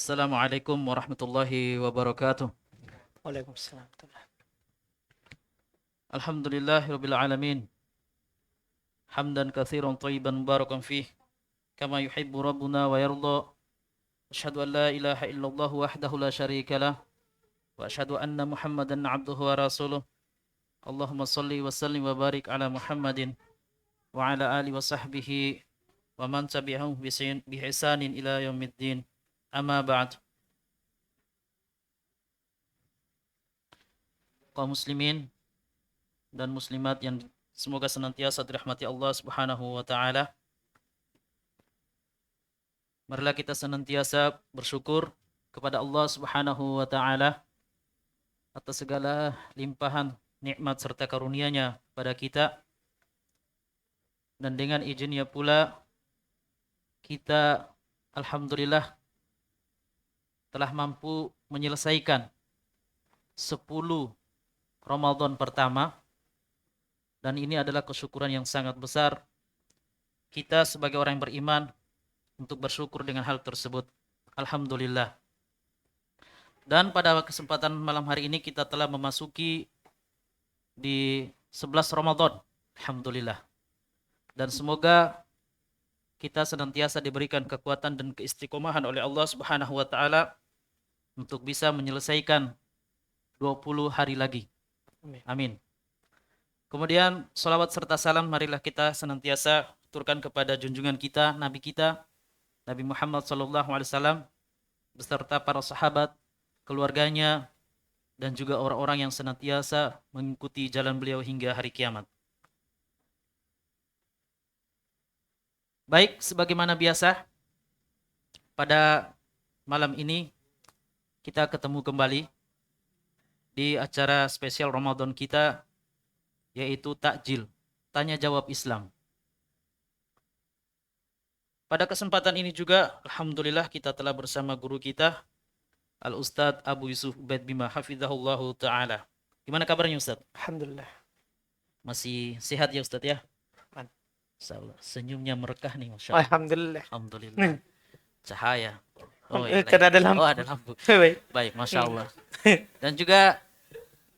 Assalamualaikum warahmatullahi wabarakatuh. Waalaikumsalam. Alhamdulillahirabbil alamin. Hamdan katsiran thayyiban mubarakan fih kama yuhibbu rabbuna wa yarda. Asyhadu an la ilaha illallah wahdahu la syarika lah wa asyhadu anna Muhammadan abduhu wa rasuluh. Allahumma shalli wa sallim wa barik ala Muhammadin wa ala ali wa sahbihi wa man tabi'ahum bi ihsanin ila yaumiddin. Amma ba'd. Kaum muslimin dan muslimat yang semoga senantiasa dirahmati Allah Subhanahu wa taala. Marilah kita senantiasa bersyukur kepada Allah Subhanahu wa taala atas segala limpahan nikmat serta karunia-Nya pada kita, dan dengan izinnya pula kita alhamdulillah telah mampu menyelesaikan 10 Ramadan pertama, dan ini adalah kesyukuran yang sangat besar kita sebagai orang yang beriman untuk bersyukur dengan hal tersebut. Alhamdulillah. Dan pada kesempatan malam hari ini kita telah memasuki di 11 Ramadan. Alhamdulillah. Dan semoga kita senantiasa diberikan kekuatan dan keistiqomahan oleh Allah Subhanahu wa taala untuk bisa menyelesaikan 20 hari lagi. Amin. Kemudian salawat serta salam marilah kita senantiasa turunkan kepada junjungan kita, Nabi kita, Nabi Muhammad SAW, beserta para sahabat, keluarganya, dan juga orang-orang yang senantiasa mengikuti jalan beliau hingga hari kiamat. Baik, sebagaimana biasa, pada malam ini kita ketemu kembali di acara spesial Ramadan kita, yaitu Takjil, Tanya Jawab Islam. Pada kesempatan ini juga, alhamdulillah kita telah bersama guru kita, Al-Ustadz Abu Yusuf Ubaid Bima Hafizahullahu Ta'ala. Gimana kabarnya Ustadz? Alhamdulillah. Masih sehat ya Ustadz ya? Man. Insyaallah. Senyumnya merekah nih, Masya Allah. Alhamdulillah. Alhamdulillah. Cahaya. Oh, Karena ada lampu. Oh, ada lampu. Baik, Masya Allah. Dan juga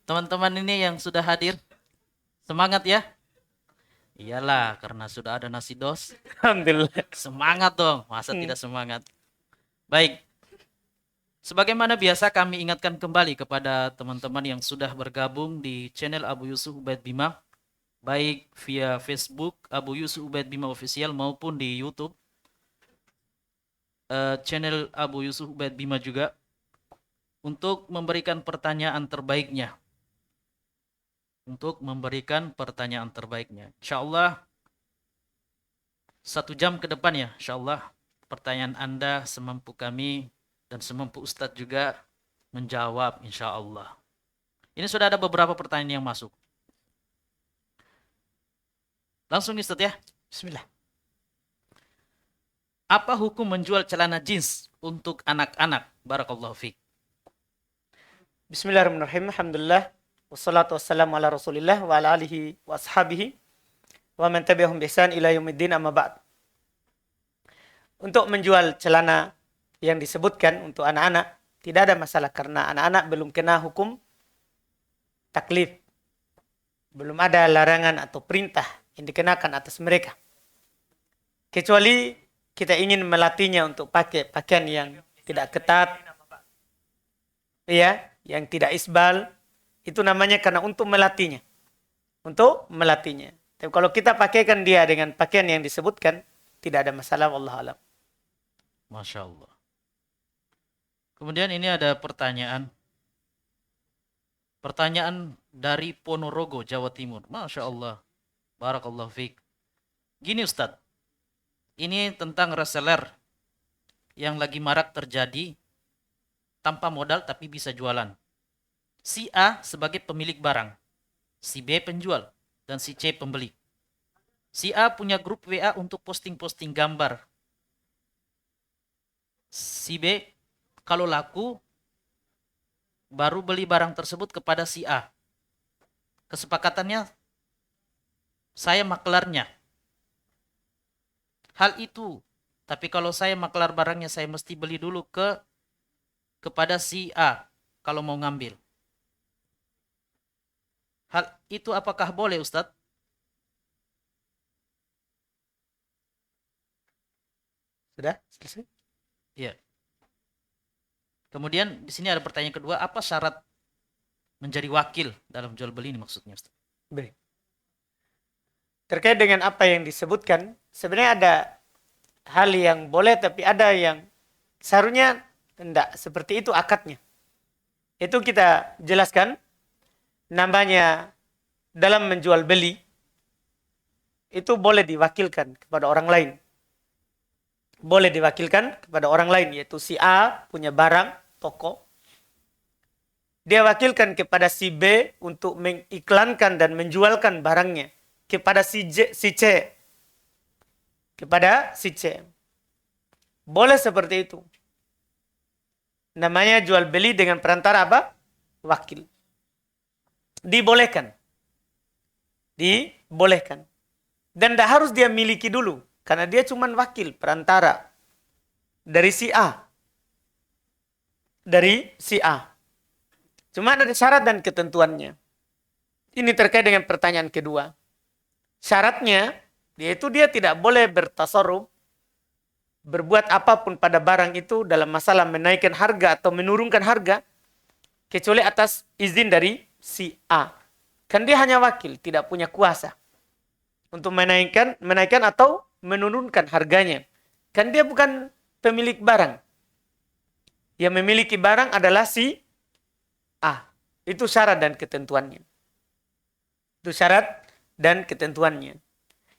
teman-teman ini yang sudah hadir, semangat ya. Iyalah, karena sudah ada nasi dos. Alhamdulillah. Semangat dong, masa tidak semangat. Baik. Sebagaimana biasa kami ingatkan kembali kepada teman-teman yang sudah bergabung di channel Abu Yusuf Ubaid Bima, baik via Facebook Abu Yusuf Ubaid Bima Official maupun di YouTube channel Abu Yusuf Ubaid Bima juga, untuk memberikan pertanyaan terbaiknya. Insya Allah 1 jam ke depan ya, insya Allah pertanyaan Anda semampu kami dan semampu Ustadz juga menjawab, insya Allah. Ini sudah ada beberapa pertanyaan yang masuk. Langsung Ustadz ya. Bismillah. Apa hukum menjual celana jeans untuk anak-anak? Barakallahu fiik. Bismillahirrahmanirrahim. Alhamdulillah. Wassalatu wassalamu ala Rasulillah wa ala alihi wa ashabihi wa man tabi'ahum bi ihsan ila yaumiddin, amma ba'd. Untuk menjual celana yang disebutkan untuk anak-anak tidak ada masalah karena anak-anak belum kena hukum taklif. Belum ada larangan atau perintah yang dikenakan atas mereka. Kecuali kita ingin melatihnya untuk pakai pakaian yang tidak ketat, ya, yang tidak isbal, itu namanya karena untuk melatihnya. Tapi kalau kita pakaikan dia dengan pakaian yang disebutkan, tidak ada masalah, wallahu alam. Masya Allah. Kemudian ini ada pertanyaan dari Ponorogo, Jawa Timur. Masya Allah. Barakallahu fiik. Gini Ustadz, ini tentang reseller yang lagi marak terjadi, tanpa modal tapi bisa jualan. Si A sebagai pemilik barang, si B penjual, dan si C pembeli. Si A punya grup WA untuk posting-posting gambar. Si B kalau laku baru beli barang tersebut kepada si A. Kesepakatannya saya maklarnya. Hal itu, tapi kalau saya maklar barangnya saya mesti beli dulu ke kepada si A kalau mau ngambil. Hal itu apakah boleh, Ustadz? Sudah? Selesai? Iya. Kemudian di sini ada pertanyaan kedua, apa syarat menjadi wakil dalam jual beli ini maksudnya, Ustaz? Baik. Terkait dengan apa yang disebutkan, sebenarnya ada hal yang boleh tapi ada yang seharusnya tidak seperti itu akadnya. Itu kita jelaskan, namanya dalam menjual beli itu boleh diwakilkan kepada orang lain. Boleh diwakilkan kepada orang lain, yaitu si A punya barang, toko. Dia wakilkan kepada si B untuk mengiklankan dan menjualkan barangnya kepada si C. Kepada si C. Boleh seperti itu. Namanya jual beli dengan perantara apa? Wakil. Dibolehkan. Dibolehkan. Dan tidak harus dia miliki dulu. Karena dia cuma wakil, perantara. Dari si A. Dari si A. Cuma ada syarat dan ketentuannya. Ini terkait dengan pertanyaan kedua. Syaratnya, yaitu dia tidak boleh bertasarruf, berbuat apapun pada barang itu dalam masalah menaikkan harga atau menurunkan harga, kecuali atas izin dari si A. Kan dia hanya wakil, tidak punya kuasa untuk menaikkan atau menurunkan harganya. Kan dia bukan pemilik barang. Yang memiliki barang adalah si A. Itu syarat dan ketentuannya. Itu syarat dan ketentuannya.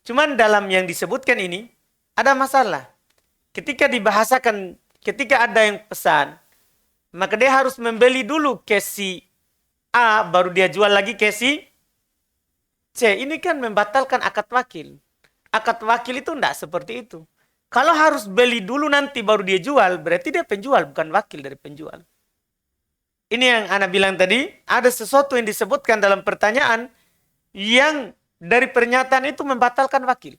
Cuman dalam yang disebutkan ini, ada masalah. Ketika dibahasakan, ketika ada yang pesan, maka dia harus membeli dulu ke si A, baru dia jual lagi ke si C. Ini kan membatalkan akad wakil. Akad wakil itu tidak seperti itu. Kalau harus beli dulu nanti baru dia jual, berarti dia penjual, bukan wakil dari penjual. Ini yang Ana bilang tadi, ada sesuatu yang disebutkan dalam pertanyaan yang dari pernyataan itu membatalkan wakil.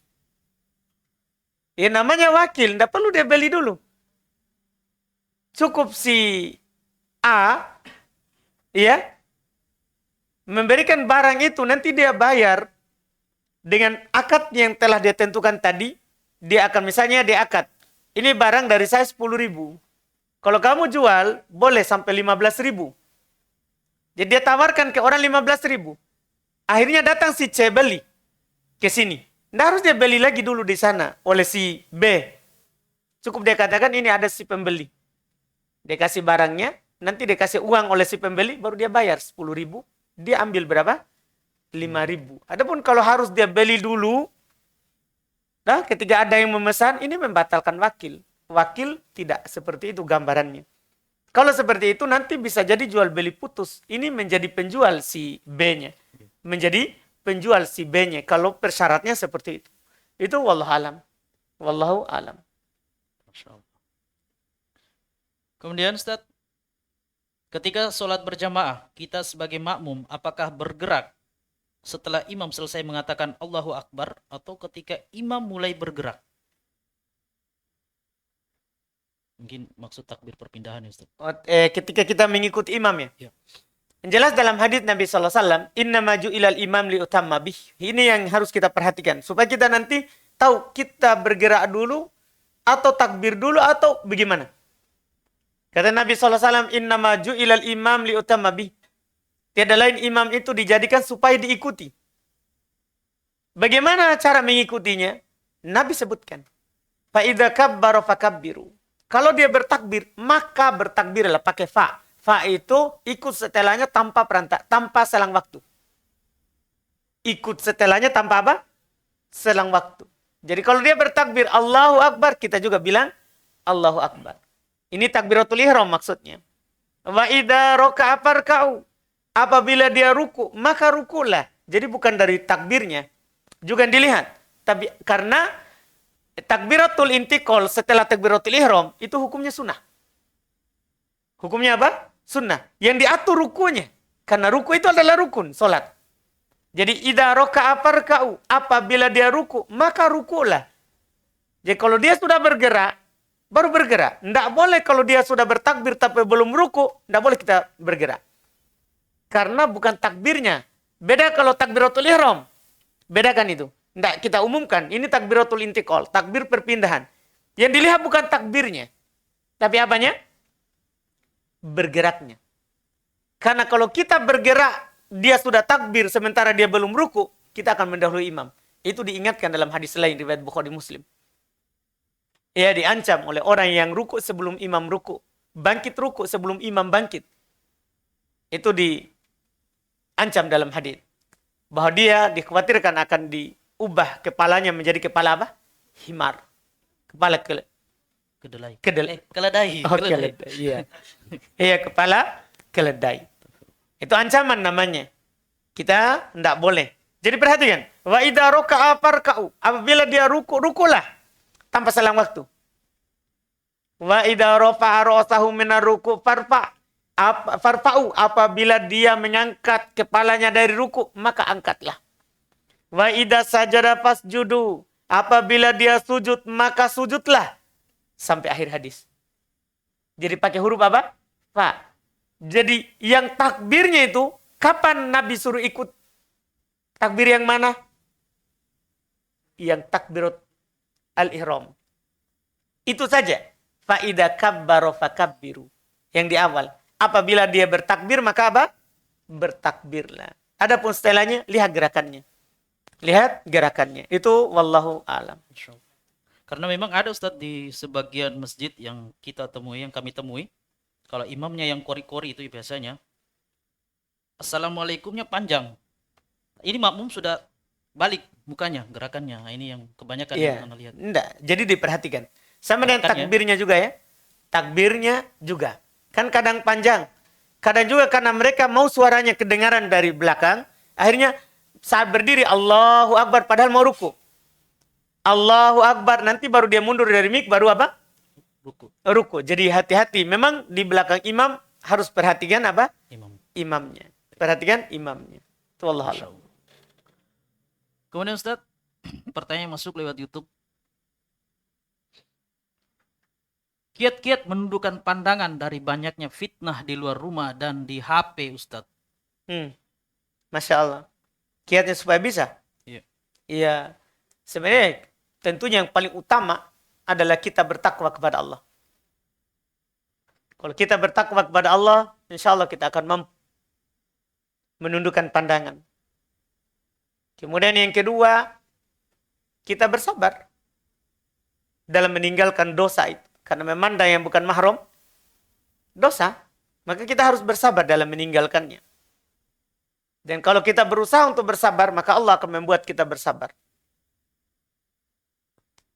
Ya namanya wakil, tidak perlu dia beli dulu. Cukup si A, ya, memberikan barang itu, nanti dia bayar dengan akad yang telah dia tentukan tadi. Dia akan, misalnya dia akad, ini barang dari saya 10.000. Kalau kamu jual, boleh sampai 15.000. Jadi dia tawarkan ke orang 15.000. Akhirnya datang si C beli ke sini. Tidak harus dia beli lagi dulu di sana oleh si B. Cukup dia katakan ini ada si pembeli. Dia kasih barangnya, nanti dia kasih uang oleh si pembeli, baru dia bayar 10.000. Dia ambil berapa? 5.000. Adapun kalau harus dia beli dulu, nah ketika ada yang memesan, ini membatalkan wakil. Wakil tidak seperti itu gambarannya. Kalau seperti itu nanti bisa jadi jual beli putus. Ini menjadi penjual si B-nya. Menjadi penjual si B-nya. Kalau persyaratnya seperti itu. Itu wallahu alam. Wallahu alam. Masya Allah. Kemudian Ustaz, ketika sholat berjamaah, kita sebagai makmum, apakah bergerak setelah imam selesai mengatakan Allahu Akbar atau ketika imam mulai bergerak? Mungkin maksud takbir perpindahan ya Ustaz. Ketika kita mengikuti imam ya. Ya. Yang jelas dalam hadits Nabi SAW, inna maju ilal imam liutamma bih. Ini yang harus kita perhatikan. Supaya kita nanti tahu kita bergerak dulu, atau takbir dulu, atau bagaimana. Kata Nabi SAW, inna maju ilal imam liutamma bih. Tiada lain imam itu dijadikan supaya diikuti. Bagaimana cara mengikutinya? Nabi sebutkan. Fa'idha kabbara fakabbiru. Kalau dia bertakbir, maka bertakbirlah pakai fa. Fa itu ikut setelahnya tanpa perantara, tanpa selang waktu. Ikut setelahnya tanpa apa? Selang waktu. Jadi kalau dia bertakbir Allahu Akbar, kita juga bilang Allahu Akbar. Ini takbiratul ihram maksudnya. Wa idza raka'a farka'u. Apabila dia ruku, maka rukulah. Jadi bukan dari takbirnya. Juga dilihat. Tapi karena takbiratul intiqal setelah takbiratul ihram itu hukumnya sunnah. Hukumnya apa? Sunnah. Yang diatur rukunya. Karena ruku itu adalah rukun solat. Jadi idza raka'a farka'u. Apabila dia ruku, maka rukulah. Jadi kalau dia sudah bergerak, baru bergerak. Tidak boleh kalau dia sudah bertakbir tapi belum ruku, tidak boleh kita bergerak. Karena bukan takbirnya. Beda kalau takbiratul ihram. Bedakan itu. Tidak kita umumkan. Ini takbiratul intiqal, takbir perpindahan. Yang dilihat bukan takbirnya. Tapi apanya? Bergeraknya. Karena kalau kita bergerak, dia sudah takbir sementara dia belum ruku, kita akan mendahului imam. Itu diingatkan dalam hadis lain riwayat Bukhari Muslim. Ia diancam oleh orang yang ruku sebelum imam ruku. Bangkit ruku sebelum imam bangkit. Itu diancam dalam hadis. Bahwa dia dikhawatirkan akan diubah kepalanya menjadi kepala apa? Himar. Kepala Kedelai. keledai. Oh, Keledai. keledai. Iya. Iya, kepala keledai. Itu ancaman namanya. Kita tidak boleh. Jadi perhatikan. Wa idza raka'a farka'u. Apabila dia ruku, rukulah. Tanpa selang waktu. Wa idza rafa'a ra'sahu minar ruku' farfa'u. Apabila dia mengangkat kepalanya dari ruku, maka angkatlah. Wa idza sajada fasjudu. Apabila dia sujud, maka sujudlah. Sampai akhir hadis. Jadi pakai huruf apa? Fa. Jadi yang takbirnya itu, kapan Nabi suruh ikut takbir yang mana? Yang takbirat al-ihram. Itu saja. Fa'idha kabbaro fakabbiru. Yang di awal. Apabila dia bertakbir, maka apa? Bertakbirlah. Adapun setelahnya, lihat gerakannya. Lihat gerakannya. Itu wallahu alam. Karena memang ada Ustadz di sebagian masjid yang kita temui, yang kami temui. Kalau imamnya yang kori-kori itu biasanya. Assalamualaikumnya panjang. Ini makmum sudah balik mukanya, gerakannya. Nah, ini yang kebanyakan yang anda lihat. Enggak. Jadi diperhatikan. Sama dengan takbirnya juga ya. Takbirnya juga. Kan kadang panjang. Kadang juga karena mereka mau suaranya kedengaran dari belakang. Akhirnya saat berdiri Allahu Akbar padahal mau ruku. Allahu Akbar. Nanti baru dia mundur dari mik baru apa? Ruku. Jadi hati-hati. Memang di belakang imam harus perhatikan apa? Imamnya. Perhatikan imamnya. Itu Allah Allah. Kemudian Ustaz, pertanyaan masuk lewat YouTube. Kiat-kiat menundukkan pandangan dari banyaknya fitnah di luar rumah dan di HP, Ustaz. Masya Allah. Kiatnya supaya bisa? Iya. Iya. Sebenarnya tentunya yang paling utama adalah kita bertakwa kepada Allah. Kalau kita bertakwa kepada Allah, insya Allah kita akan mampu menundukkan pandangan. Kemudian yang kedua, kita bersabar dalam meninggalkan dosa itu. Karena memandang yang bukan mahram, dosa. Maka kita harus bersabar dalam meninggalkannya. Dan kalau kita berusaha untuk bersabar, maka Allah akan membuat kita bersabar.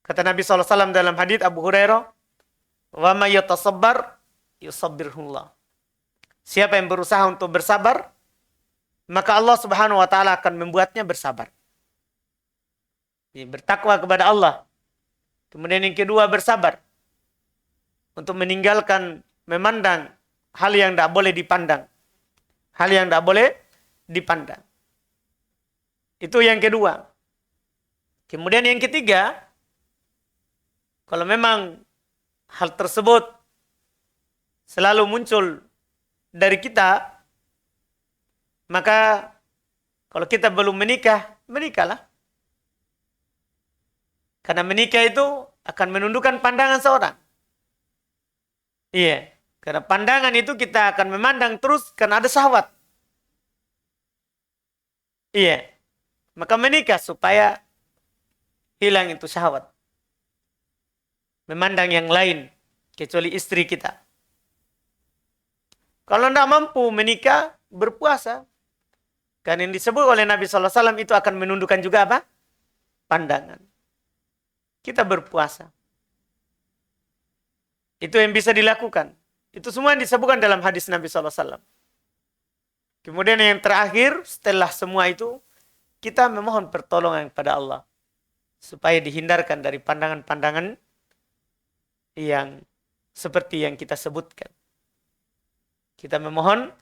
Kata Nabi SAW dalam hadits Abu Hurairah, "Wa may yatasabbar yusabbirhullah." Siapa yang berusaha untuk bersabar, maka Allah Subhanahu wa taala akan membuatnya bersabar. Jadi, bertakwa kepada Allah. Kemudian yang kedua bersabar untuk meninggalkan memandang hal yang tidak boleh dipandang. Hal yang tidak boleh dipandang. Itu yang kedua. Kemudian yang ketiga, kalau memang hal tersebut selalu muncul dari kita, maka kalau kita belum menikah, menikahlah. Karena menikah itu akan menundukkan pandangan seorang. Iya. Karena pandangan itu kita akan memandang terus karena ada syahwat. Iya. Maka menikah supaya hilang itu syahwat. Memandang yang lain kecuali istri kita. Kalau tidak mampu menikah, berpuasa. Karena yang disebut oleh Nabi SAW itu akan menundukkan juga apa? Pandangan. Kita berpuasa. Itu yang bisa dilakukan. Itu semua yang disebutkan dalam hadis Nabi SAW. Kemudian yang terakhir, setelah semua itu, kita memohon pertolongan kepada Allah. Supaya dihindarkan dari pandangan-pandangan yang seperti yang kita sebutkan. Kita memohon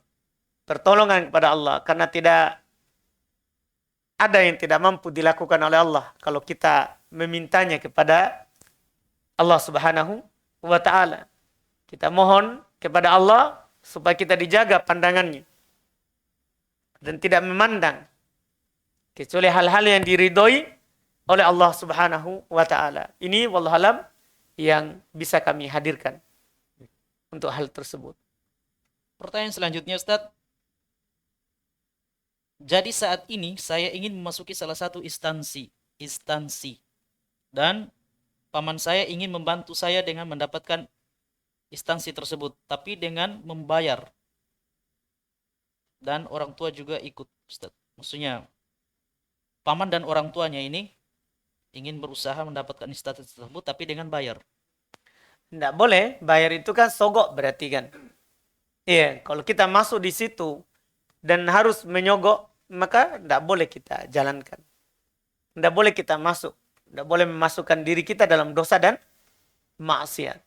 pertolongan kepada Allah. Karena tidak ada yang tidak mampu dilakukan oleh Allah. Kalau kita memintanya kepada Allah Subhanahu wa ta'ala. Kita mohon kepada Allah supaya kita dijaga pandangannya dan tidak memandang kecuali hal-hal yang diridhoi oleh Allah Subhanahu wa ta'ala. Ini wallahualam yang bisa kami hadirkan untuk hal tersebut. Pertanyaan selanjutnya Ustadz. Jadi saat ini saya ingin memasuki salah satu instansi dan paman saya ingin membantu saya dengan mendapatkan instansi tersebut, tapi dengan membayar. Dan orang tua juga ikut, Ustaz. Maksudnya paman dan orang tuanya ini ingin berusaha mendapatkan instansi tersebut tapi dengan bayar. Tidak boleh, bayar itu kan sogok berarti kan. Iya, kalau kita masuk di situ dan harus menyogok, maka tidak boleh kita jalankan. Tidak boleh kita masuk. Tidak boleh memasukkan diri kita dalam dosa dan maksiat.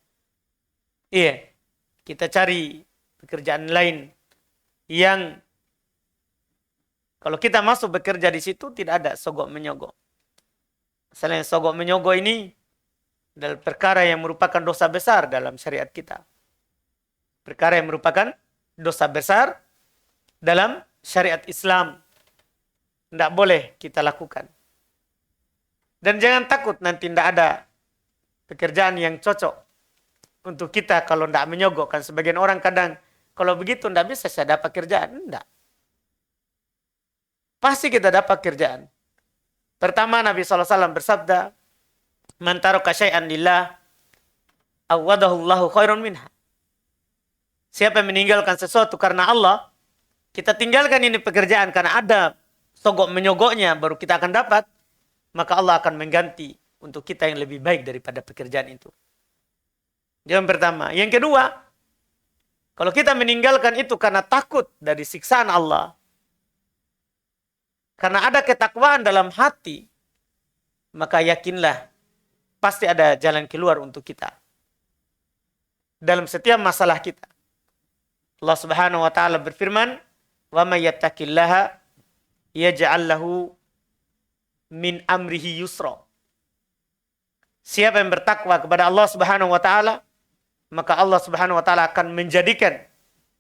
Iya, kita cari pekerjaan lain yang kalau kita masuk bekerja di situ tidak ada sogok menyogok. Misalnya sogok menyogok ini adalah perkara yang merupakan dosa besar dalam syariat kita. Perkara yang merupakan dosa besar dalam syariat Islam. Tidak boleh kita lakukan. Dan jangan takut nanti tidak ada pekerjaan yang cocok untuk kita kalau tidak menyogok. Kan sebagian orang kadang, kalau begitu tidak bisa saya dapat kerjaan. Tidak. Pasti kita dapat kerjaan. Pertama Nabi SAW bersabda, "Man taraka syai'an lillah, awwadahullahu khairun minha." Siapa yang meninggalkan sesuatu karena Allah, kita tinggalkan ini pekerjaan karena ada sogok menyogoknya baru kita akan dapat, maka Allah akan mengganti untuk kita yang lebih baik daripada pekerjaan itu. Yang pertama. Yang kedua, kalau kita meninggalkan itu karena takut dari siksaan Allah, karena ada ketakwaan dalam hati, maka yakinlah pasti ada jalan keluar untuk kita dalam setiap masalah kita. Allah Subhanahu wa taala berfirman, "Wa may yattaqillaha yaj'al lahu min amrihi yusra." Siapa yang bertakwa kepada Allah Subhanahu wa taala, maka Allah Subhanahu wa taala akan menjadikan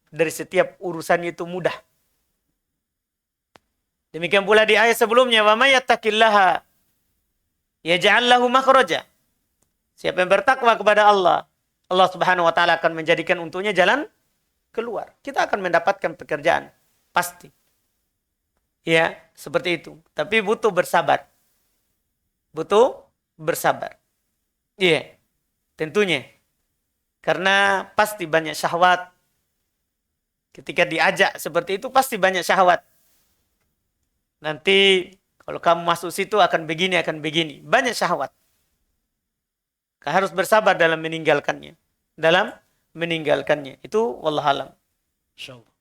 dari setiap urusannya itu mudah. Demikian pula di ayat sebelumnya, "Wa may yattaqillaha yaj'al lahu makhraja." Siapa yang bertakwa kepada Allah, Allah Subhanahu wa taala akan menjadikan untuknya jalan keluar. Kita akan mendapatkan pekerjaan pasti. Ya, seperti itu. Tapi butuh bersabar. Butuh bersabar. Iya, tentunya. Karena pasti banyak syahwat. Ketika diajak seperti itu pasti banyak syahwat. Nanti kalau kamu masuk situ akan begini, akan begini. Banyak syahwat. Kau harus bersabar dalam meninggalkannya. Itu wallahualam. Insyaallah.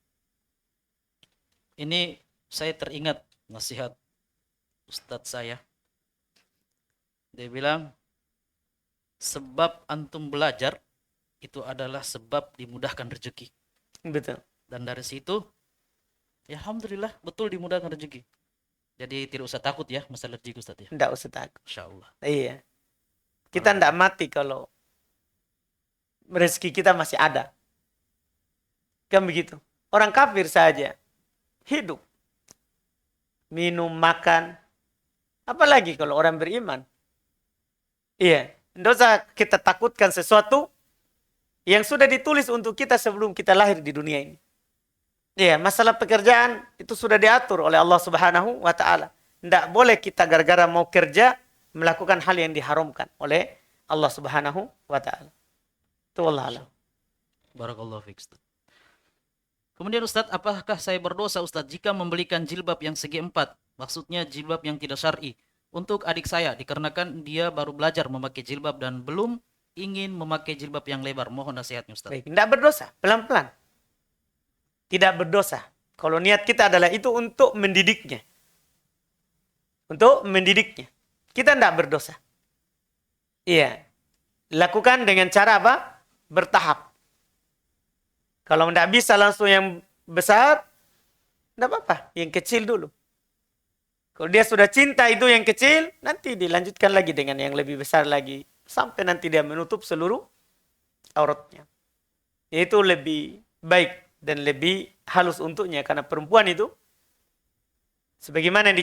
Ini saya teringat nasihat Ustadz saya. Dia bilang, sebab antum belajar itu adalah sebab dimudahkan rezeki. Betul. Dan dari situ, ya alhamdulillah betul dimudahkan rezeki. Jadi tidak usah takut ya masalah rezeki Ustadz ya. Tidak usah takut. Insyaallah. Iya. Kita tidak mati kalau rezeki kita masih ada. Kan begitu. Orang kafir saja hidup, minum, makan. Apalagi kalau orang beriman. Iya. Tidak usah kita takutkan sesuatu yang sudah ditulis untuk kita sebelum kita lahir di dunia ini. Iya, masalah pekerjaan itu sudah diatur oleh Allah Subhanahu wa taala. Tidak boleh kita gara-gara mau kerja melakukan hal yang diharamkan oleh Allah Subhanahu wa taala. Itu wallahualam. Barakallahu fiik, Ustaz. Kemudian Ustaz, apakah saya berdosa Ustaz jika membelikan jilbab yang segi 4? Maksudnya jilbab yang tidak syar'i untuk adik saya dikarenakan dia baru belajar memakai jilbab dan belum ingin memakai jilbab yang lebar. Mohon nasihatnya Ustaz. Baik, tidak berdosa, pelan-pelan. Tidak berdosa. Kalau niat kita adalah itu untuk mendidiknya. Untuk mendidiknya. Kita tidak berdosa. Iya. Lakukan dengan cara apa? Bertahap. Kalau tidak bisa langsung yang besar, tidak apa-apa. Yang kecil dulu. Kalau dia sudah cinta itu yang kecil, nanti dilanjutkan lagi dengan yang lebih besar lagi. Sampai nanti dia menutup seluruh auratnya. Itu lebih baik dan lebih halus untuknya karena perempuan itu sebagaimana yang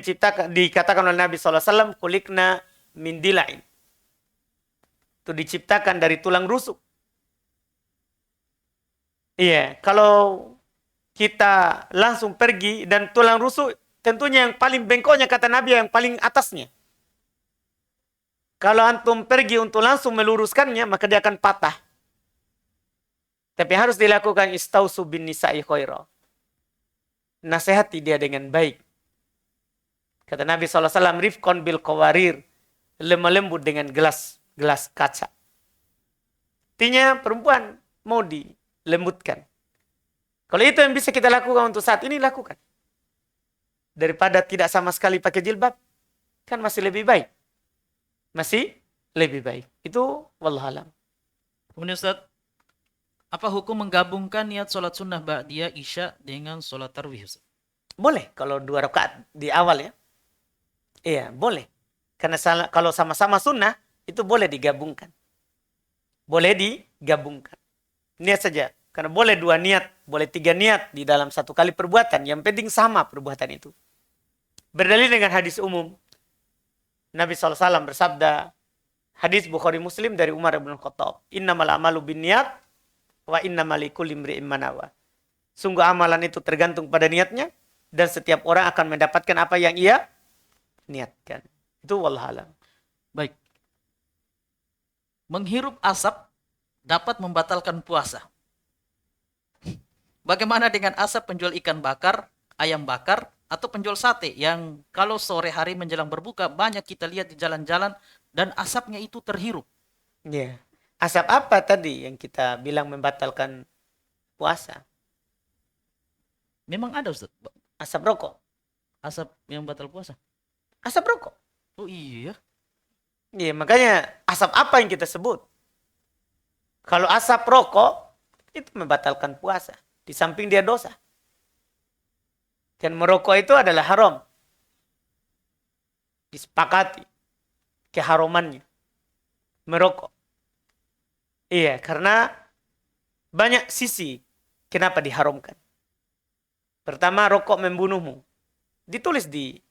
dikatakan oleh Nabi SAW, kulikna min dilain. Itu diciptakan dari tulang rusuk. Iya, kalau kita langsung pergi dan tulang rusuk tentunya yang paling bengkoknya kata Nabi yang paling atasnya. Kalau antum pergi untuk langsung meluruskannya maka dia akan patah. Tapi harus dilakukan istausu bin nisa'i khaira. Nasihati dia dengan baik. Kata Nabi SAW, rifkon bil qawarir. Lemah lembut dengan gelas kaca. Artinya perempuan mau dilembutkan. Kalau itu yang bisa kita lakukan untuk saat ini, lakukan. Daripada tidak sama sekali pakai jilbab, kan masih lebih baik. Masih lebih baik. Itu wallahualam. Kemudian Ustaz, apa hukum menggabungkan niat sholat sunnah ba'diyah isya dengan sholat tarawih Ustaz? Boleh kalau 2 rakaat di awal ya. Iya, boleh. Karena kalau sama-sama sunnah, itu boleh digabungkan. Boleh digabungkan. Niat saja. Karena boleh 2 niat, boleh 3 niat di dalam satu kali perbuatan. Yang penting sama perbuatan itu. Berdalil dengan hadis umum. Nabi SAW bersabda, hadis Bukhari Muslim dari Umar bin Khattab, innamal amalu bin niat, wa innamal likulli imri'in ma nawa. Sungguh amalan itu tergantung pada niatnya, dan setiap orang akan mendapatkan apa yang ia niatkan. Itu wallahualam. Baik. Menghirup asap dapat membatalkan puasa. Bagaimana dengan asap penjual ikan bakar, ayam bakar, atau penjual sate yang kalau sore hari menjelang berbuka banyak kita lihat di jalan-jalan dan asapnya itu terhirup? Ya. Asap apa tadi yang kita bilang membatalkan puasa? Memang ada Ustaz, Asap rokok. asap yang batal puasa. Asap rokok. Oh iya. Iya, makanya asap apa yang kita sebut? Kalau asap rokok, itu membatalkan puasa. Di samping dia dosa. Dan merokok itu adalah haram. Disepakati keharumannya. Merokok. Iya, karena banyak sisi kenapa diharamkan. Pertama, rokok membunuhmu. Ditulis di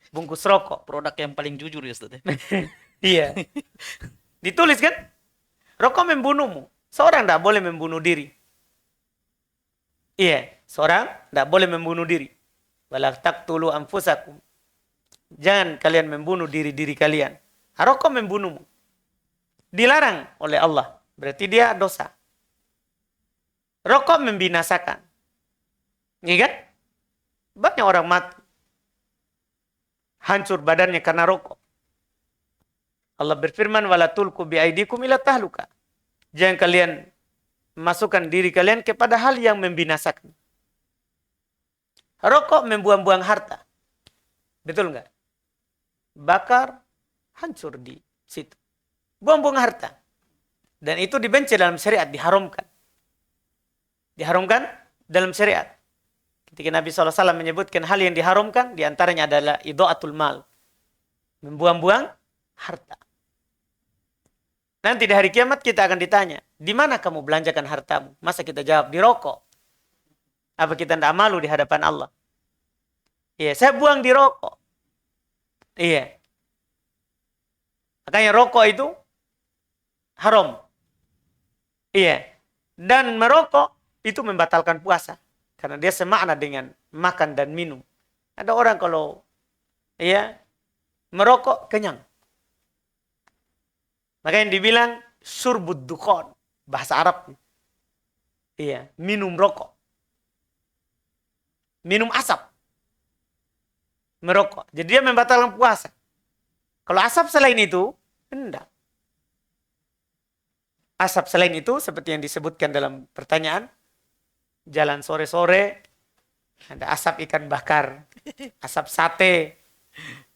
bungkus rokok. Produk yang paling jujur ya Ustaz. Iya. Ditulis kan? Rokok membunuhmu. Seorang tidak boleh membunuh diri. Iya. Seorang tidak boleh membunuh diri. Wala taqtulu anfusakum. Jangan kalian membunuh diri-diri kalian. Rokok membunuhmu. Dilarang oleh Allah. Berarti dia dosa. Rokok membinasakan. Iya kan? Banyak orang mati. Hancur badannya karena rokok. Allah berfirman, wala tulku biaidikum ila tahluka. Jangan kalian masukkan diri kalian kepada hal yang membinasakan. Rokok membuang-buang harta. Betul enggak? Bakar, hancur di situ. Buang-buang harta. Dan itu dibenci dalam syariat, diharamkan. Diharamkan dalam syariat. Ketika Nabi SAW menyebutkan hal yang diharamkan, diantaranya adalah idha'atul mal. Membuang-buang harta. Nanti di hari kiamat kita akan ditanya, di mana kamu belanjakan hartamu? Masa kita jawab, di rokok. Apa kita tidak malu di hadapan Allah? Iya, saya buang di rokok. Iya. Makanya rokok itu haram. Iya. Dan merokok itu membatalkan puasa. Karena dia semakna dengan makan dan minum. Ada orang kalau merokok kenyang. Makanya dibilang surbud dukhon. Bahasa Arab. Iya, minum rokok. Minum asap. Merokok. Jadi dia membatalkan puasa. Kalau asap selain itu, enggak. Asap selain itu, seperti yang disebutkan dalam pertanyaan, jalan sore-sore, ada asap ikan bakar, asap sate,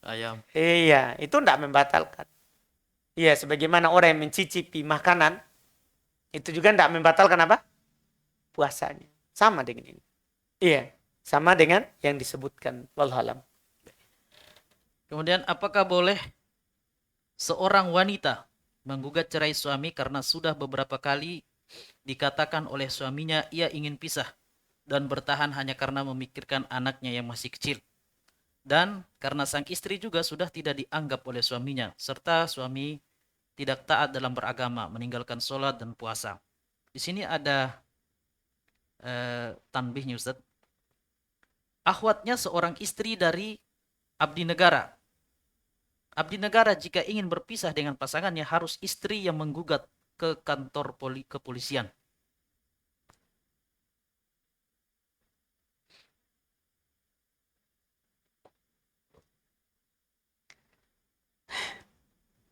Ayam. iya, itu enggak membatalkan. Iya, sebagaimana orang yang mencicipi makanan, itu juga enggak membatalkan apa? Puasanya. Sama dengan ini. Iya, sama dengan yang disebutkan. Wallahualam. Kemudian apakah boleh seorang wanita menggugat cerai suami karena sudah beberapa kali dikatakan oleh suaminya ia ingin pisah dan bertahan hanya karena memikirkan anaknya yang masih kecil. Dan karena sang istri juga sudah tidak dianggap oleh suaminya, serta suami tidak taat dalam beragama, meninggalkan sholat dan puasa. Di sini ada tanbihnya Ustaz. Akhwatnya seorang istri dari abdi negara. Abdi negara jika ingin berpisah dengan pasangannya harus istri yang menggugat ke kantor kepolisian.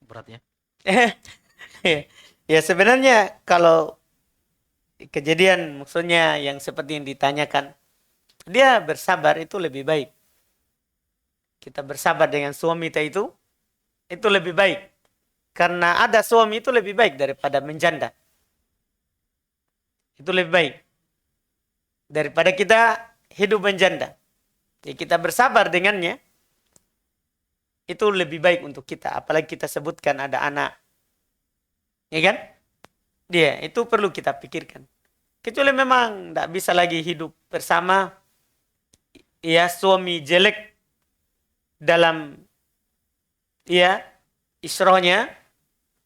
Berat ya. Ya sebenarnya kalau kejadian maksudnya yang seperti yang ditanyakan, dia bersabar itu lebih baik. Kita bersabar dengan suami kita itu lebih baik. Karena ada suami itu lebih baik daripada menjanda. Itu lebih baik. Daripada kita hidup menjanda. Jadi kita bersabar dengannya. Itu lebih baik untuk kita. Apalagi kita sebutkan ada anak. Ya kan? Dia, itu perlu kita pikirkan. Kecuali memang tidak bisa lagi hidup bersama. Ya, suami jelek dalam isrohnya,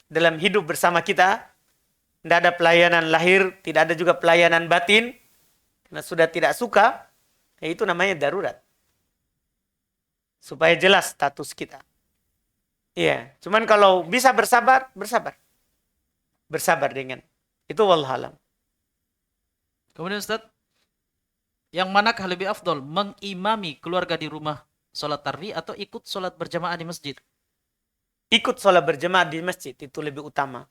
dalam hidup bersama kita. Tidak ada pelayanan lahir, tidak ada juga pelayanan batin. Karena sudah tidak suka, ya itu namanya darurat. Supaya jelas status kita. Iya, cuman kalau bisa bersabar, bersabar. Bersabar dengan. Itu wallahualam. Kemudian Ustaz, yang manakah lebih afdol, mengimami keluarga di rumah sholat tarawih atau ikut sholat berjamaah di masjid? Ikut sholat berjamaah di masjid itu lebih utama.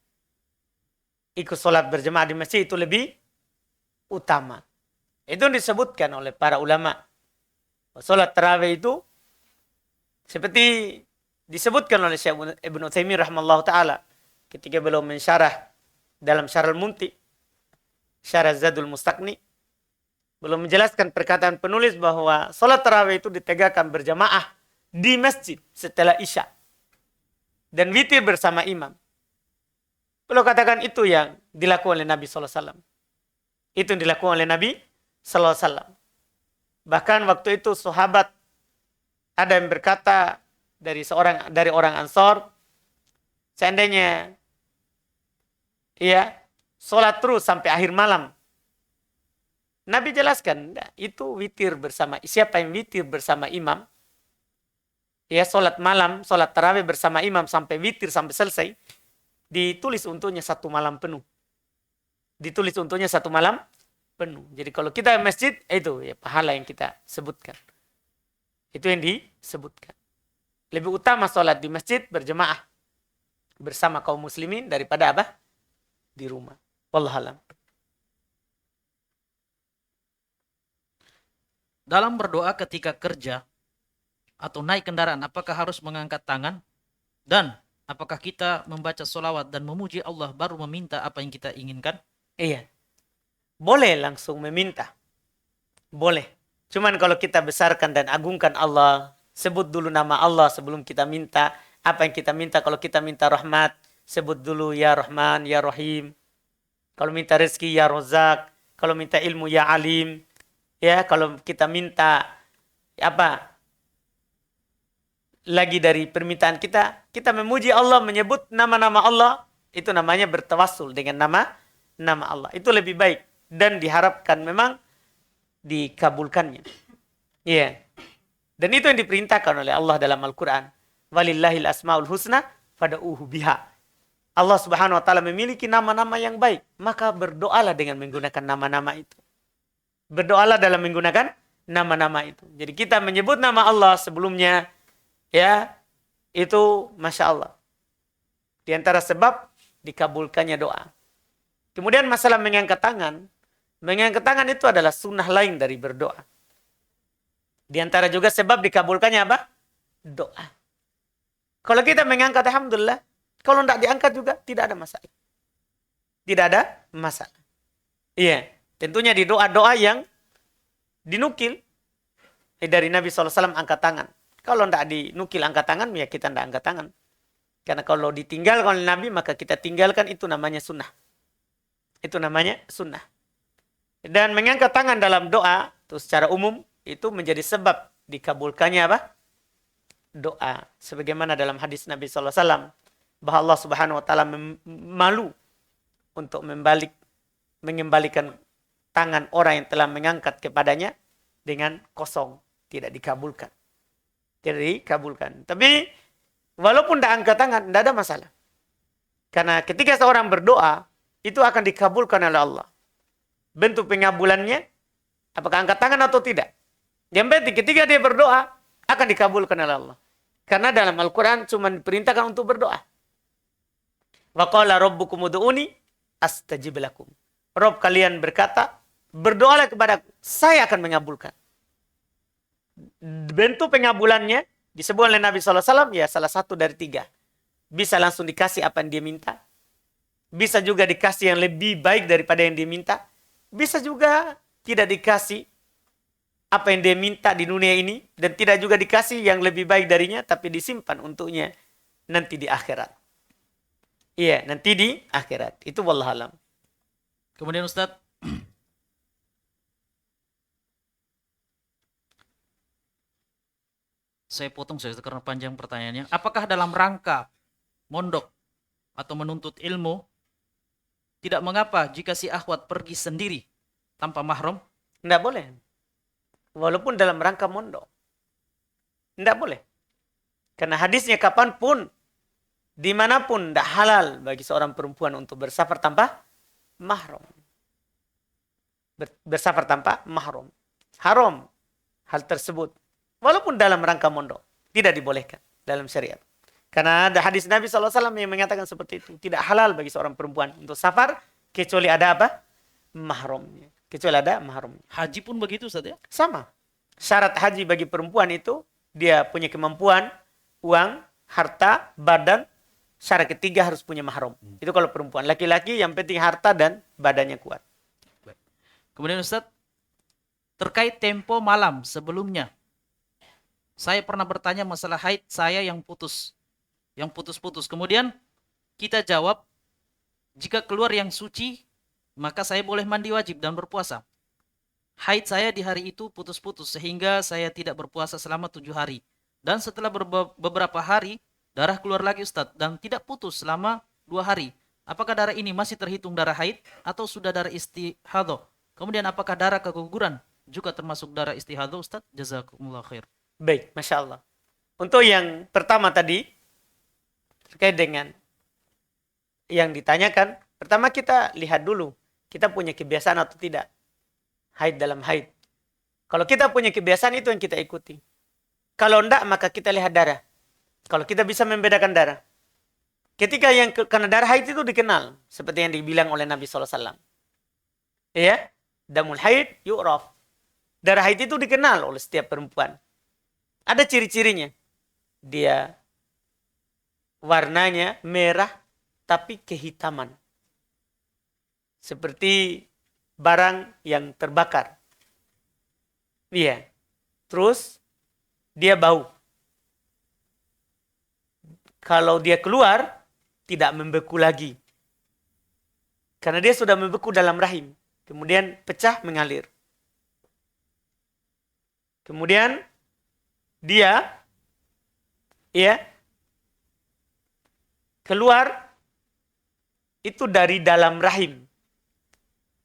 Ikut sholat berjamaah di masjid itu lebih utama. Itu disebutkan oleh para ulama. Sholat tarawih itu seperti disebutkan oleh Syekh Ibnu Utsaimin rahimahullah ta'ala ketika beliau mensyarah dalam Syarah Al-Mumti, Syarah Zadul Mustaqni, belum menjelaskan perkataan penulis bahwa sholat tarawih itu ditegakkan berjamaah di masjid setelah Isya. Dan witir bersama imam. Beliau katakan itu yang dilakukan oleh Nabi SAW. Itu yang dilakukan oleh Nabi SAW. Bahkan waktu itu sahabat ada yang berkata dari orang Ansor, seandainya sholat terus sampai akhir malam. Nabi jelaskan, itu witir bersama. Siapa yang witir bersama imam, sholat malam, sholat tarawih bersama imam sampai witir sampai selesai, ditulis untuknya 1 malam penuh. Ditulis untuknya 1 malam penuh. Jadi kalau kita masjid, itu pahala yang kita sebutkan. Itu yang disebutkan. Lebih utama sholat di masjid berjemaah bersama kaum muslimin daripada apa? Di rumah. Wallahualam. Dalam berdoa ketika kerja atau naik kendaraan, apakah harus mengangkat tangan? Dan apakah kita membaca sholawat dan memuji Allah baru meminta apa yang kita inginkan? Iya. Boleh langsung meminta. Boleh. Cuman kalau kita besarkan dan agungkan Allah, sebut dulu nama Allah sebelum kita minta apa yang kita minta. Kalau kita minta rahmat, sebut dulu ya Rahman, ya Rahim. Kalau minta rezeki, ya Razak. Kalau minta ilmu, ya Alim. Ya, kalau kita minta lagi dari permintaan kita memuji Allah, menyebut nama-nama Allah, itu namanya bertawassul dengan nama Allah. Itu lebih baik dan diharapkan memang dikabulkannya. Iya. Dan itu yang diperintahkan oleh Allah dalam Al-Qur'an. Walillahil asmaul husna fad'uhu biha. Allah Subhanahu wa taala memiliki nama-nama yang baik, maka berdoalah dengan menggunakan nama-nama itu. Berdoalah dalam menggunakan nama-nama itu. Jadi kita menyebut nama Allah sebelumnya, itu Masya Allah. Di antara sebab dikabulkannya doa. Kemudian masalah mengangkat tangan. Mengangkat tangan itu adalah sunnah lain dari berdoa. Di antara juga sebab dikabulkannya apa? Doa. Kalau kita mengangkat, alhamdulillah. Kalau tidak diangkat juga tidak ada masalah. Tidak ada masalah. Iya. Tentunya di doa-doa yang dinukil dari Nabi SAW angkat tangan. Kalau tidak dinukil angkat tangan, ya kita tidak angkat tangan. Karena kalau ditinggalkan oleh Nabi, maka kita tinggalkan, itu namanya sunnah. Itu namanya sunnah. Dan mengangkat tangan dalam doa, itu secara umum, itu menjadi sebab dikabulkannya apa? Doa. Sebagaimana dalam hadis Nabi SAW, bahwa Allah Subhanahu Wa Taala malu untuk mengembalikan tangan orang yang telah mengangkat kepadanya dengan kosong. Tidak dikabulkan. Tidak dikabulkan. Tapi walaupun tidak angkat tangan, tidak ada masalah. Karena ketika seorang berdoa, itu akan dikabulkan oleh Allah. Bentuk pengabulannya, apakah angkat tangan atau tidak. Yang penting ketika dia berdoa, akan dikabulkan oleh Allah. Karena dalam Al-Quran cuma diperintahkan untuk berdoa. Wa qala rabbukum ud'uni astajib lakum. Rob kalian berkata, berdoalah kepadaku, saya akan mengabulkan. Bentuk pengabulannya disebut oleh Nabi SAW, ya salah satu dari 3. Bisa langsung dikasih apa yang dia minta. Bisa juga dikasih yang lebih baik daripada yang dia minta. Bisa juga tidak dikasih apa yang dia minta di dunia ini. Dan tidak juga dikasih yang lebih baik darinya, tapi disimpan untuknya nanti di akhirat. Iya, nanti di akhirat. Itu wallahualam. Kemudian Ustadz, saya potong saja karena panjang pertanyaannya. Apakah dalam rangka mondok atau menuntut ilmu tidak mengapa jika si akhwat pergi sendiri tanpa mahram? Tidak boleh. Walaupun dalam rangka mondok. Tidak boleh. Karena hadisnya kapanpun, dimanapun tidak halal bagi seorang perempuan untuk bersafar tanpa mahram. Bersafar tanpa mahram. Haram hal tersebut. Walaupun dalam rangka mondok. Tidak dibolehkan dalam syariat. Karena ada hadis Nabi SAW yang mengatakan seperti itu. Tidak halal bagi seorang perempuan untuk safar. Kecuali ada apa? Mahramnya. Kecuali ada mahramnya. Haji pun begitu Ustaz ya? Sama. Syarat haji bagi perempuan itu, dia punya kemampuan, uang, harta, badan. Syarat ketiga harus punya mahram. Itu kalau perempuan. Laki-laki yang penting harta dan badannya kuat. Baik. Kemudian Ustaz, terkait tempo malam sebelumnya. Saya pernah bertanya masalah haid saya yang putus. Yang putus-putus. Kemudian kita jawab, jika keluar yang suci, maka saya boleh mandi wajib dan berpuasa. Haid saya di hari itu putus-putus, sehingga saya tidak berpuasa selama 7 hari. Dan setelah beberapa hari, darah keluar lagi Ustadz, dan tidak putus selama 2 hari. Apakah darah ini masih terhitung darah haid, atau sudah darah istihadhah? Kemudian apakah darah keguguran juga termasuk darah istihadhah Ustadz? Jazakumullah khair. Baik, Masya Allah. Untuk yang pertama tadi, terkait dengan yang ditanyakan, pertama kita lihat dulu, kita punya kebiasaan atau tidak. Haid dalam haid. Kalau kita punya kebiasaan, itu yang kita ikuti. Kalau enggak, maka kita lihat darah. Kalau kita bisa membedakan darah. Ketika yang karena darah haid itu dikenal. Seperti yang dibilang oleh Nabi SAW. Ya, damul haid yu'raf. Darah haid itu dikenal oleh setiap perempuan. Ada ciri-cirinya. Dia warnanya merah tapi kehitaman. Seperti barang yang terbakar. Iya. Terus dia bau. Kalau dia keluar, tidak membeku lagi. Karena dia sudah membeku dalam rahim. Kemudian pecah mengalir. Kemudian dia keluar itu dari dalam rahim.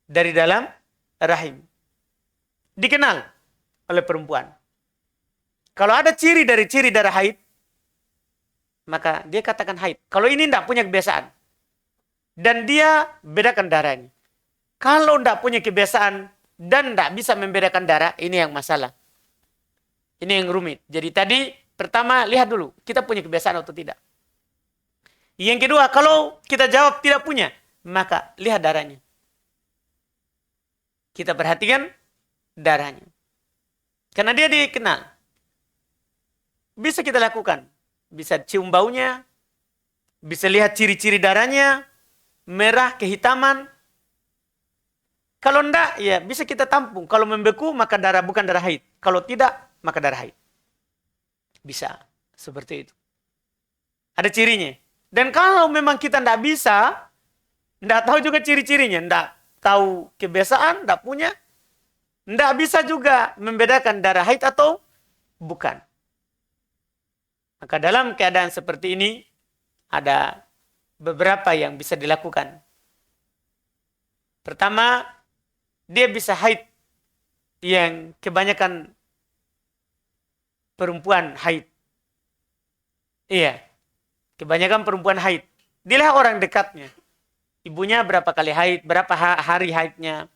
Dari dalam rahim. Dikenal oleh perempuan. Kalau ada ciri dari ciri darah haid, maka dia katakan haid. Kalau ini tidak punya kebiasaan. Dan dia bedakan darahnya. Kalau tidak punya kebiasaan dan tidak bisa membedakan darah, ini yang masalah. Ini yang rumit. Jadi tadi pertama lihat dulu, kita punya kebiasaan atau tidak. Yang kedua, kalau kita jawab tidak punya, maka lihat darahnya. Kita perhatikan darahnya. Karena dia dikenal. Bisa kita lakukan. Bisa cium baunya. Bisa lihat ciri-ciri darahnya. Merah, kehitaman. Kalau enggak, ya bisa kita tampung. Kalau membeku, maka darah bukan darah haid. Kalau tidak, maka darah haid. Bisa. Seperti itu. Ada cirinya. Dan kalau memang kita tidak bisa, tidak tahu juga ciri-cirinya, tidak tahu kebiasaan, tidak punya, tidak bisa juga membedakan darah haid atau bukan. Maka dalam keadaan seperti ini, ada beberapa yang bisa dilakukan. Pertama, dia bisa haid yang kebanyakan perempuan haid. Iya, kebanyakan perempuan haid. Dilihat orang dekatnya. Ibunya berapa kali haid, berapa hari haidnya.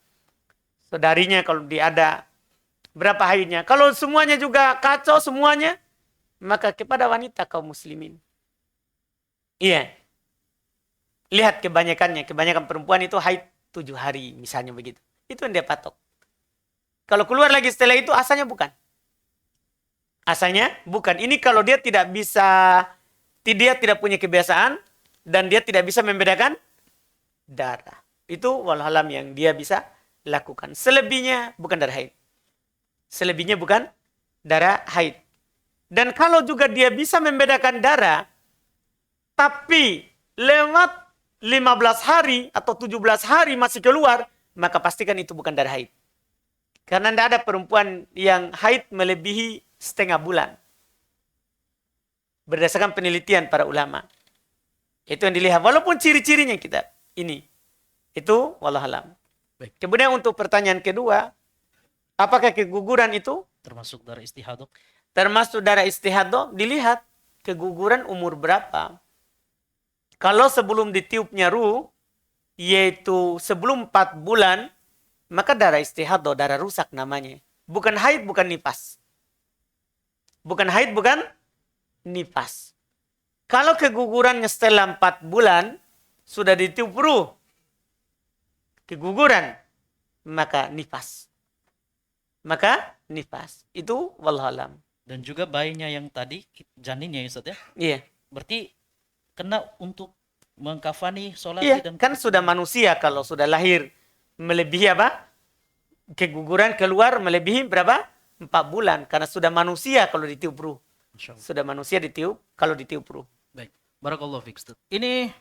Saudarinya kalau dia ada, berapa haidnya. Kalau semuanya juga kacau semuanya, maka kepada wanita kaum muslimin. Iya. Lihat kebanyakannya. Kebanyakan perempuan itu haid 7 hari misalnya begitu. Itu yang dia patok. Kalau keluar lagi setelah itu asalnya bukan. Asalnya bukan. Ini kalau dia tidak bisa, dia tidak punya kebiasaan dan dia tidak bisa membedakan darah. Itu walhalam yang dia bisa lakukan. Selebihnya bukan darah haid. Selebihnya bukan darah haid. Dan kalau juga dia bisa membedakan darah, tapi lewat 15 hari atau 17 hari masih keluar, maka pastikan itu bukan darah haid. Karena tidak ada perempuan yang haid melebihi setengah bulan. Berdasarkan penelitian para ulama. Itu yang dilihat. Walaupun ciri-cirinya kita ini. Itu wallahualam. Kemudian untuk pertanyaan kedua, apakah keguguran itu Termasuk darah istihadah? termasuk darah istihadah? Dilihat keguguran umur berapa. Kalau sebelum ditiupnya ruh, yaitu sebelum 4 bulan, maka darah istihadah, darah rusak namanya. Bukan haid, bukan nifas. Bukan haid, bukan nifas. Kalau kegugurannya setelah 4 bulan, sudah ditiup ruh, keguguran, maka nifas. Maka nifas. Itu wallahualam. Dan juga bayinya yang tadi, janinnya ya Ustaz ya? Iya. Berarti kena untuk mengkafani, sholat Iya, dan kan sudah manusia kalau sudah lahir melebihi apa? Keguguran keluar melebihi berapa? 4 bulan. Karena sudah manusia kalau ditiup ruh. Sudah manusia ditiup kalau ditiup ruh. Baik. Barakallahu fiik Ustaz. Ini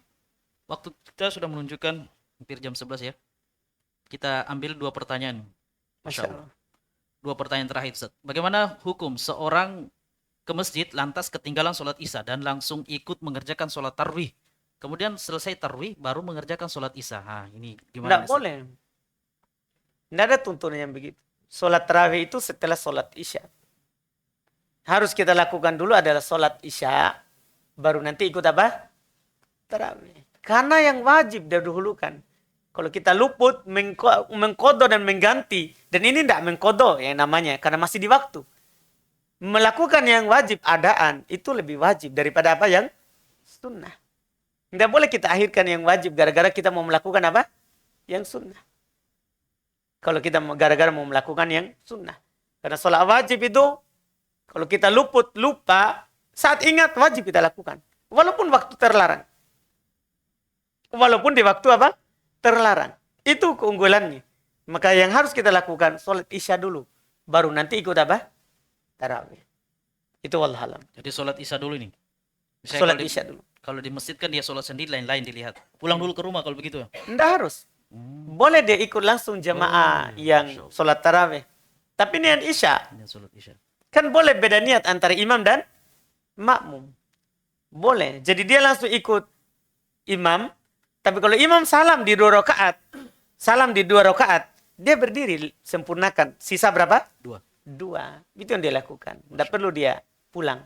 waktu kita sudah menunjukkan hampir jam 11 ya. Kita ambil 2 pertanyaan. Masya Allah. 2 pertanyaan terakhir Ustaz. Bagaimana hukum seorang ke masjid lantas ketinggalan sholat isya dan langsung ikut mengerjakan sholat tarwih? Kemudian selesai tarwih baru mengerjakan sholat isya. Ini gimana? Tidak boleh. Tidak ada tuntunan yang begitu. Sholat tarawih itu setelah sholat isya. Harus kita lakukan dulu adalah sholat isya. Baru nanti ikut apa? Tarawih. Karena yang wajib didahulukan. Kalau kita luput, mengkodo dan mengganti. Dan ini tidak mengkodo yang namanya. Karena masih di waktu. Melakukan yang wajib adaan. Itu lebih wajib daripada apa yang sunnah. Tidak boleh kita akhirkan yang wajib gara-gara kita mau melakukan apa? Yang sunnah. Kalau kita gara-gara mau melakukan yang sunnah. Karena sholat wajib itu, kalau kita luput, lupa, saat ingat wajib kita lakukan. Walaupun waktu terlarang. Walaupun di waktu apa? Terlarang. Itu keunggulannya. Maka yang harus kita lakukan, sholat isya dulu. Baru nanti ikut apa? Tarawih. Itu wallahualam. Jadi sholat isya dulu ini. Misalnya Sholat isya dulu. Kalau di masjid kan dia sholat sendiri, lain-lain dilihat. Pulang dulu ke rumah kalau begitu. Tidak harus. Boleh dia ikut langsung jamaah yang sholat tarawih. Tapi niat isya. Sholat isya. Kan boleh beda niat antara imam dan makmum. Boleh. Jadi dia langsung ikut imam. Tapi kalau imam salam di 2 rakaat. Salam di 2 rakaat. Dia berdiri sempurnakan. Sisa berapa? 2. Itu yang dia lakukan. Tidak perlu dia pulang.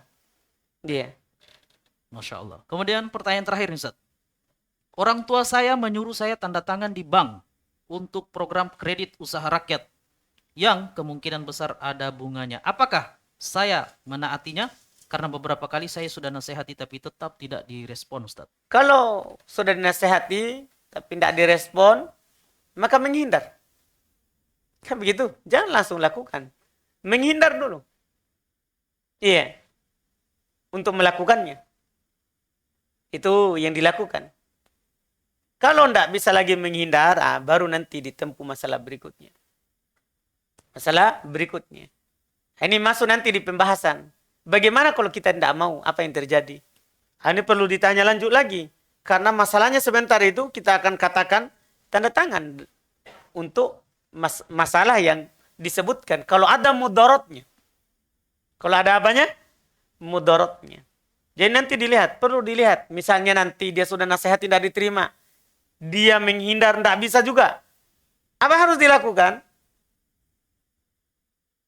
Dia. Masya Allah. Kemudian pertanyaan terakhir nih Ustaz. Orang tua saya menyuruh saya tanda tangan di bank untuk program kredit usaha rakyat yang kemungkinan besar ada bunganya. Apakah saya menaatinya? Karena beberapa kali saya sudah nasihati tapi tetap tidak direspon Ustaz. Kalau sudah dinasihati tapi tidak direspon, maka menghindar. Kan begitu? Jangan langsung lakukan. Menghindar dulu. Iya. Untuk melakukannya. Itu yang dilakukan. Kalau tidak bisa lagi menghindar, baru nanti ditempuh masalah berikutnya. Masalah berikutnya. Ini masuk nanti di pembahasan. Bagaimana kalau kita tidak mau? Apa yang terjadi? Ini perlu ditanya lanjut lagi. Karena masalahnya sebentar itu kita akan katakan tanda tangan untuk masalah yang disebutkan. Kalau ada mudorotnya. Kalau ada apanya? Mudorotnya. Jadi nanti dilihat, perlu dilihat. Misalnya nanti dia sudah nasihat tidak diterima. Dia menghindar, tidak bisa juga. Apa harus dilakukan?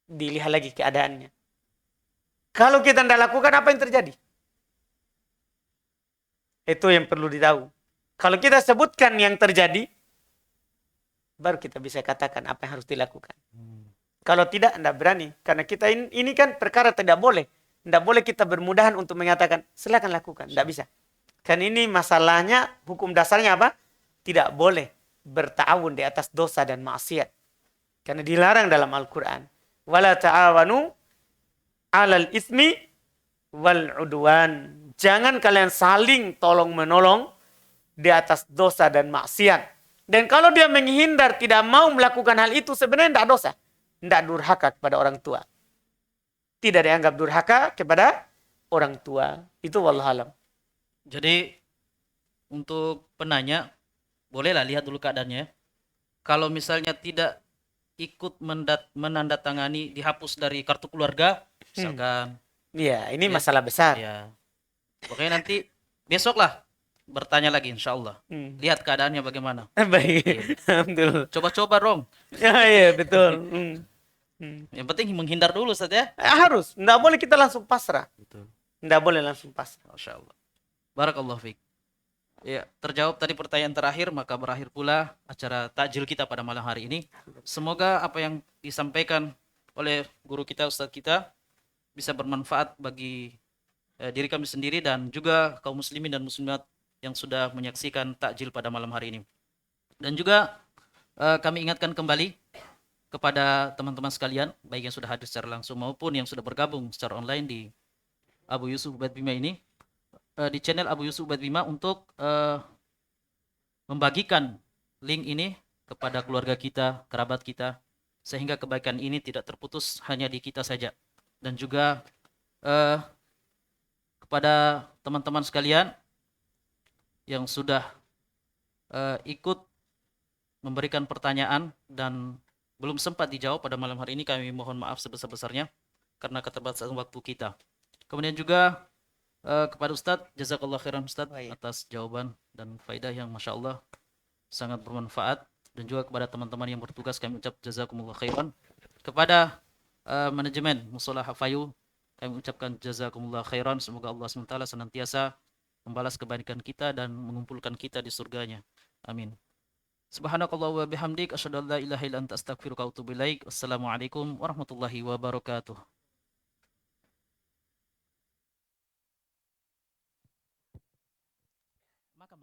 Dilihat lagi keadaannya. Kalau kita tidak lakukan, apa yang terjadi? Itu yang perlu ditahu. Kalau kita sebutkan yang terjadi, baru kita bisa katakan apa yang harus dilakukan. Kalau tidak, tidak berani. Karena kita ini kan perkara tidak boleh. Tidak boleh kita bermudahan untuk mengatakan, silakan lakukan. Tidak bisa. Kan ini masalahnya, hukum dasarnya apa? Tidak boleh bertawun di atas dosa dan maksiat. Karena dilarang dalam Al-Quran. Wala ta'awanu alal ismi wal udwan. Jangan kalian saling tolong-menolong di atas dosa dan maksiat. Dan kalau dia menghindar, tidak mau melakukan hal itu, sebenarnya tidak dosa. Tidak durhaka kepada orang tua. Tidak dianggap durhaka kepada orang tua. Itu wallahualam. Jadi untuk penanya, bolehlah lihat dulu keadaannya. Kalau misalnya tidak ikut menandatangani, dihapus dari kartu keluarga, misalkan. Iya, ini Ya, masalah besar. Ya. Pokoknya nanti besok lah bertanya lagi insya Allah. Lihat keadaannya bagaimana. Baik. Iya. Alhamdulillah. Coba-coba Rong. Ya, iya, betul. Yang penting menghindar dulu Ustaz ya. Harus. Tidak boleh kita langsung pasrah. Betul. Tidak boleh langsung pasrah. Masya Allah. Barakallahu fiik. Ya, terjawab tadi pertanyaan terakhir, maka berakhir pula acara takjil kita pada malam hari ini. Semoga apa yang disampaikan oleh guru kita, Ustadz kita, bisa bermanfaat bagi diri kami sendiri dan juga kaum muslimin dan muslimat yang sudah menyaksikan takjil pada malam hari ini. Dan juga kami ingatkan kembali kepada teman-teman sekalian, baik yang sudah hadir secara langsung maupun yang sudah bergabung secara online di Abu Yusuf Ubaid Bima ini, di channel Abu Yusuf Ubaid Bima untuk membagikan link ini kepada keluarga kita, kerabat kita, sehingga kebaikan ini tidak terputus hanya di kita saja. Dan juga kepada teman-teman sekalian yang sudah ikut memberikan pertanyaan dan belum sempat dijawab pada malam hari ini, kami mohon maaf sebesar-besarnya karena keterbatasan waktu kita. Kemudian juga kepada Ustadz, jazakallah khairan Ustadz atas jawaban dan faedah yang Masya Allah sangat bermanfaat. Dan juga kepada teman-teman yang bertugas kami ucap jazakumullah khairan. Kepada manajemen Musolah Hafayu kami ucapkan jazakumullah khairan. Semoga Allah SWT senantiasa membalas kebaikan kita dan mengumpulkan kita di surganya. Amin. Subhanakallah wa bihamdik asyhadu an la ilaha illa anta astaghfiruka wa atubu ilaik. Wassalamualaikum warahmatullahi wabarakatuh. Maka